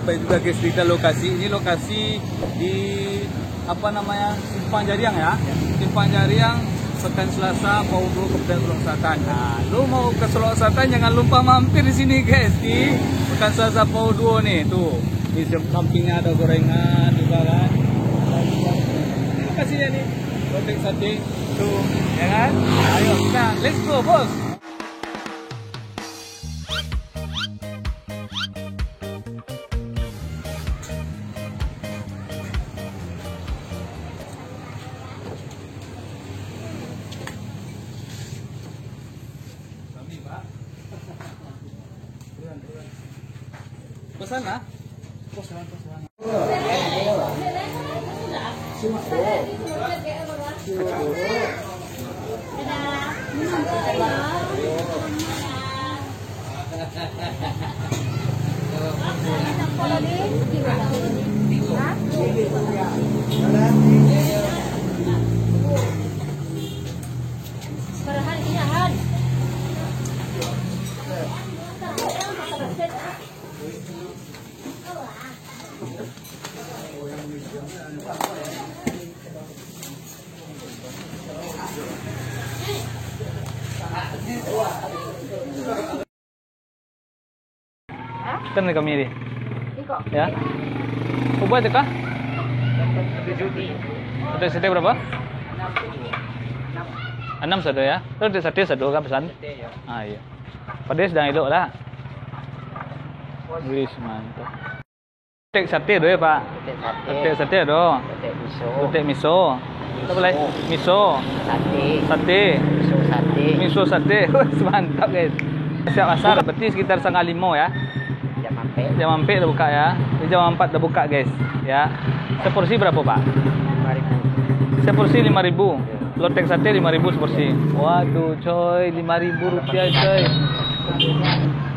sampai juga guys di lokasi. Ini lokasi di apa namanya, Simpang Jariang ya. Simpang Jariang, Pekan Selasa, Paudo, Kabupaten Solok Selatan. Nah, lu mau ke Solok Selatan jangan lupa mampir di sini guys, di Pekan Selasa Paudo nih. Tuh, di sampingnya ada gorengan juga kan. Ini lokasinya nih, lotek sate. Tuh, ya kan? Ayo kita, let's go bos. Pesan lah. Pesan. Kan kami ni. Ya. Ubah tu kah? 7. Untuk sate berapa? 6 satu ya. Terus sate satu kan pesan? Ah iya. Pedas dan elok lah. Wih mantap. Tek sate doh ya Pak. Tek sate doh. Tek miso. Apa lagi? Miso. Sate. Miso sate. Mantap guys. Siap asar berarti sekitar 4:30 ya. Jam mampir dah buka ya. Jam 4 dah buka guys. Ya. Seporsi berapa Pak? 5.000. Seporsi 5.000. Lotek sate 5.000 seporsi. Waduh coy, 5.000 rupiah coy.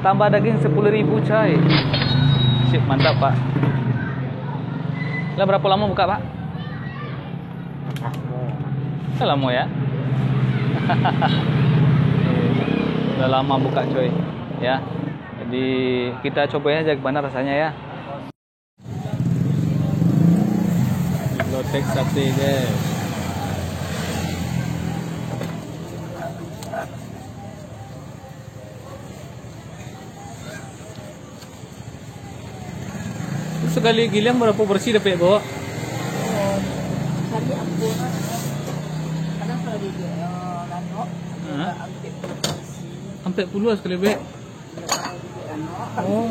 Tambah daging 10.000 coy. Sip, mantap Pak. Lah berapa lama buka Pak? Lama ya. Udah lama buka coy. Ya. Jadi kita cobain aja gimana rasanya ya. Lotek sate guys. Sekali giling berapa bersih dapat bawa? Sekali ampun. Kadang kalau di lanok, sampai puluh sekali baik. Oh.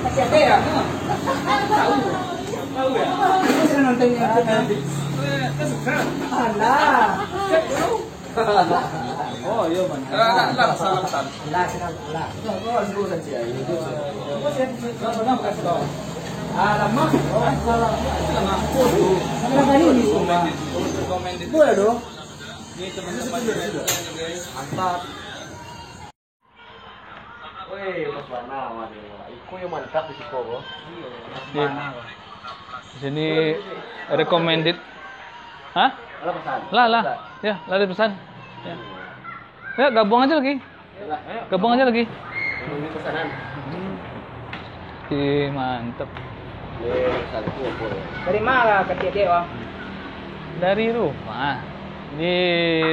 Masih ada ya? Tahu ya? Saya nonton yang itu. Alah. Oh iya mantap. Lah salam. Alah, alah. Oh sebut saja. Itu. Saya pernah kasih tahu. Alamak. Lama. Sama kali ini semua. Recommended. Boleh dong. Ini teman-teman guys. Mantap. Wih, Mas Bana, waduh. Iku yang mantap di Siko, bro. Iya. Di sini recommended. Hah? Ada pesan? Lah. Ya, lah ada pesan. Ya. Ya, gabung aja lagi. Gabung aja lagi. Ini pesanan. Mantap. Pesan itu apa? Dari mana ketiak dia, Bang? Dari rumah. Ini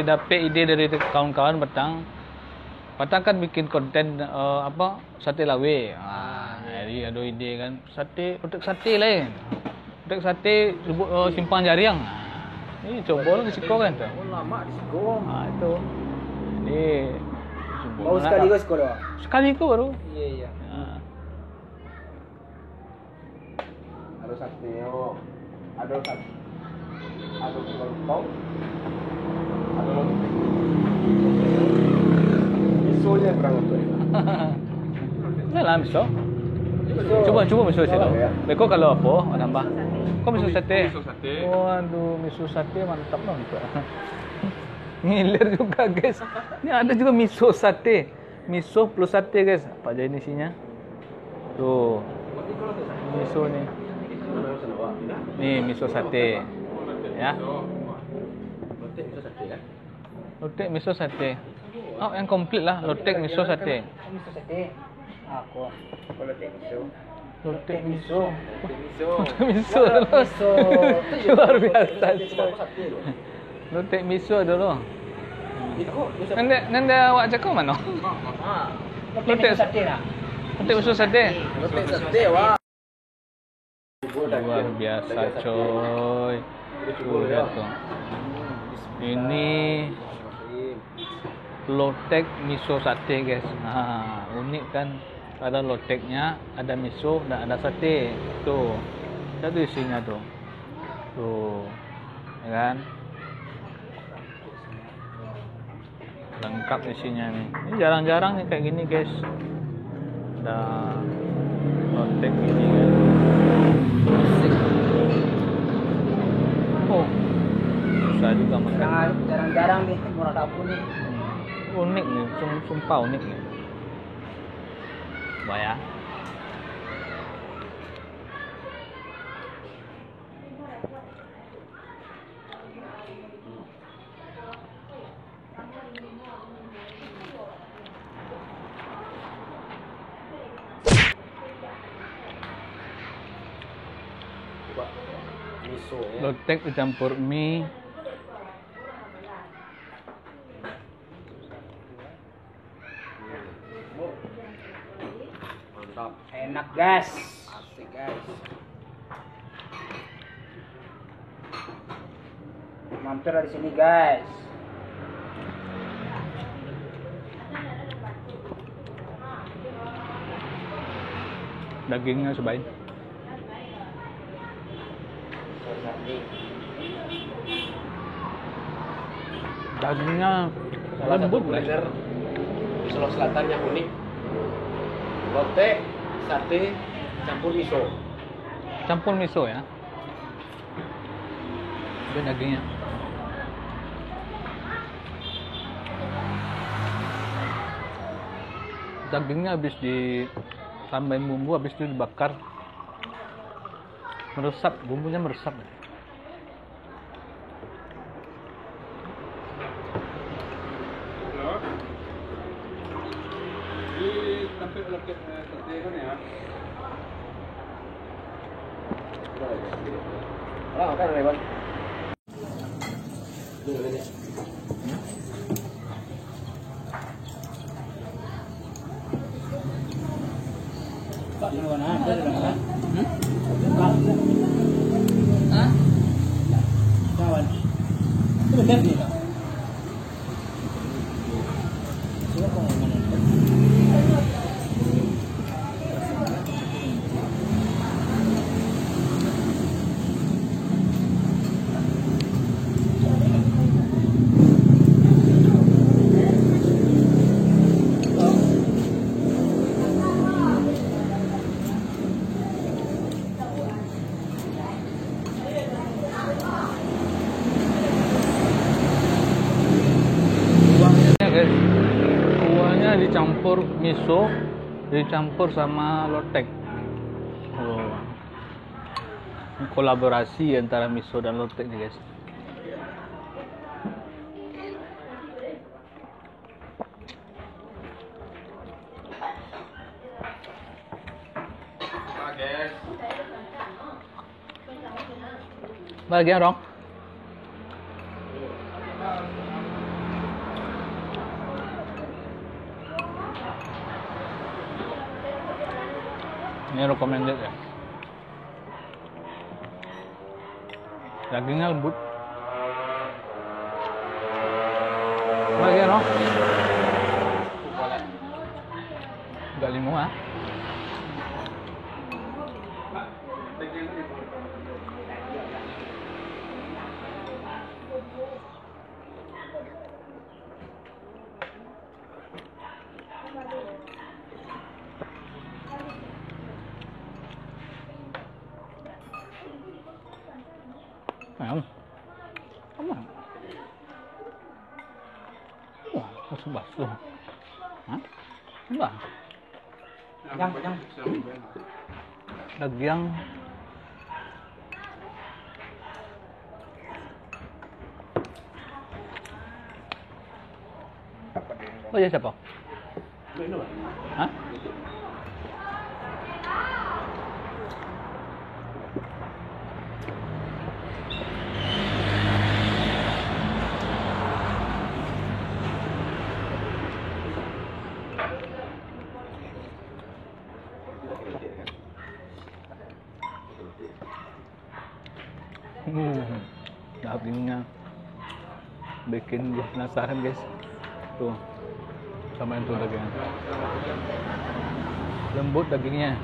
dapat ide dari kawan-kawan Batang kan bikin konten sate lawe. Jadi ada ide kan untuk sate lain. Untuk sate Simpang Jariang. Ini coba lah di Siko kan tu. Oh, lama di Siko. Itu. Ini Baru sekali ke Siko doang. sekali itu baru. Iya. sate. Oh. Ada sate. Ada lontong. Ada lontong. Misonya berapa tuh? Nah lah miso. Coba miso sini. Beko kalau apa? Mau tambah. Kok miso sate? Miso sate. Waduh, miso sate mantap dong juga. Ngiler juga guys. Ini ada juga miso sate. Miso plus sate guys. Apa aja ini isinya? Tuh. Miso nih. Nih miso sate. Ya. Lotek miso sate kan? Lotek miso sate. Oh, yang komplit lah. Lotek miso sate. Miso sate. Ako. Lotek miso. Lotek miso. Miso. Miso. Miso. Luar biasa. Sate loh. Lotek miso dulu. Iko bisa. Nanda awak cakap mana? Lotek sate lah. Lotek miso sate. Lotek sate wah. Luar biasa coy. Lihat tuh. Ini lotek miso sate guys. Nah, unik kan? Ada loteknya, ada miso dan ada sate. Tuh. Satu isinya tuh. Tuh. Ya kan? Lengkap isinya nih. Ini jarang-jarang nih kayak gini guys. Ada lotek gini kan. Oh, susah juga makan. Jarang-jarang nih murah dapur nih. Unik nih, sumpah unik nih. Bayar. Coba. Miso ya. Lotek dicampur mie. Mantap. Enak guys. Asik guys. Mampir di sini guys. Dagingnya sebaik. Dagingnya Salah satu lembut kuliner guys. di Sulawesi Selatan yang unik. Lotek, sate, campur miso. Campur miso ya. Dan dagingnya. Dagingnya habis ditambahin bumbu, habis itu dibakar. Meresap, bumbunya meresap. Ini tampil lotek sate kan ya? Ah, kan lewat. Pak, di mana? Ada di mana? Hah? Kawan. Itu benar nih, Pak. Coba kau ngomong. Guys, kuahnya dicampur miso, dicampur sama lotek. Oh. Ini kolaborasi antara miso dan lotek nih guys. guys. Bagian dong. Ini recommended ya. Dagingnya lembut. Bagian dong. Enggak lima ah. Ayam. Apa? Wah, basuh. Hah? Enggak. Yang Dagang. Oh ya siapa? Hah? Dagingnya bikin gue penasaran guys. Tuh, samain tuh dagingnya. Lembut dagingnya.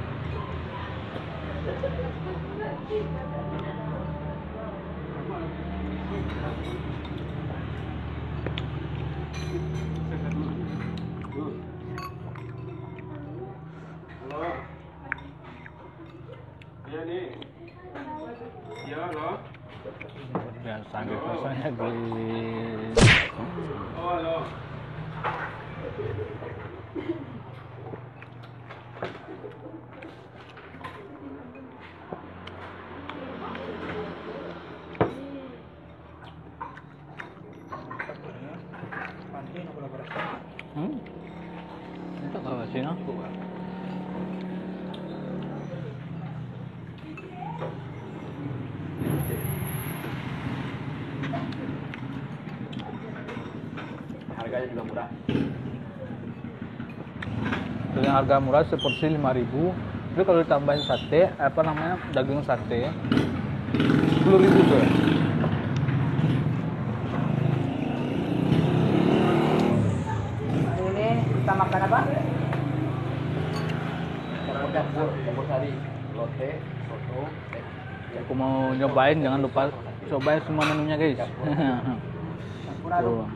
Halo. Iya nih. Iya halo. Biasa rasanya guys. Oh halo. Itu kalau sih no? Harganya juga murah. Dengan harga murah seporsi 5.000. Tapi kalau ditambahin sate, apa namanya, daging sate 10.000 tuh. ini kita makan apa? Campur sari, lote, soto. Aku mau nyobain, jangan lupa cobain semua menunya guys. Campur aduk. Tuh.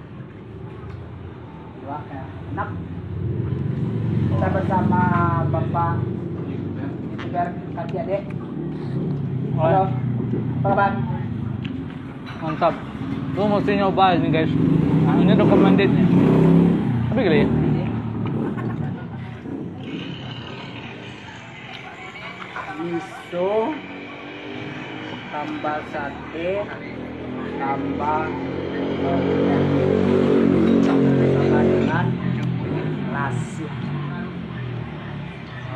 Dua, ya. Enak. Kita bersama Bapak YouTuber Kaki Adek. Halo. Apa kabar? Mantap. Lu mesti nyobain nih guys. Nah, ini recommended-nya. Tapi gini, Miso tambah sate tambah sama dengan nasi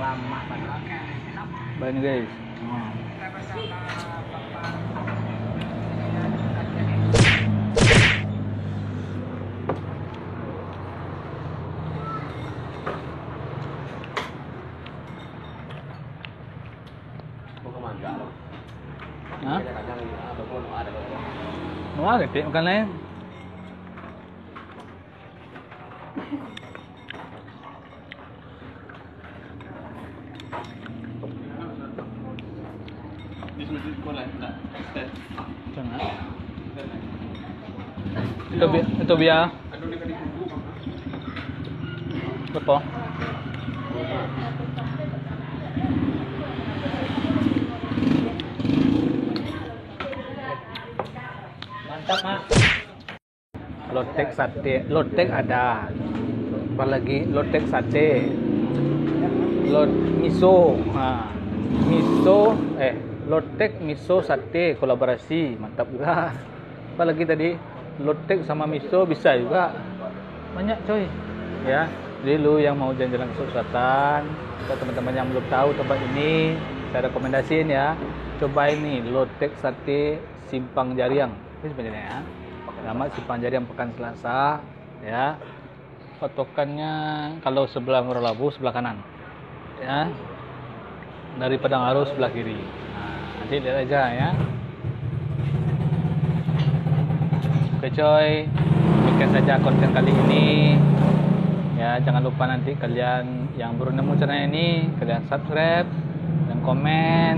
lama banget. baik guys. Mau ke mangga loh. Hah? Kadang ada pun ada loh. Wah, gede makan lain. Jangan. Itu biar. Apa? Mantap, Mas. Lotek sate, lotek ada. Apalagi lotek sate. Lot miso. Nah, miso lotek miso sate kolaborasi, mantap juga. Apalagi tadi lotek sama miso bisa juga. Banyak coy. Ya. Jadi lu yang mau jalan-jalan ke selatan, atau teman-teman yang belum tahu tempat ini, saya rekomendasiin ya. Cobain nih lotek sate Simpang Jariang. Ini sebenarnya ya. Nama Simpang Jariang Pekan Selasa ya. Patokannya kalau sebelah Merolabu sebelah kanan. Ya. Dari Padang Arus sebelah kiri. Nah, nanti lihat aja ya. Oke coy, demikian saja konten kali ini. Ya, jangan lupa nanti kalian yang baru nemu channel ini, kalian subscribe dan komen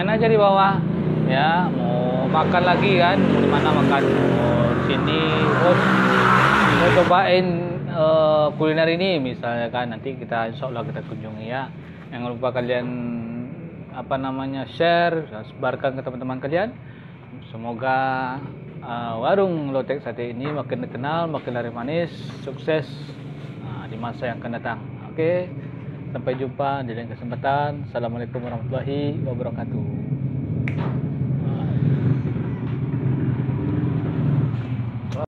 aja di bawah. Ya, mau makan lagi kan? Mau di mana makan? Mau sini, mau cobain kuliner ini misalnya kan, nanti kita insya Allah kita kunjungi ya. Jangan lupa kalian share, sebarkan ke teman-teman kalian Semoga warung lotek sate ini makin dikenal, makin laris manis, sukses di masa yang akan datang. Oke, sampai jumpa di lain kesempatan. Assalamualaikum warahmatullahi wabarakatuh.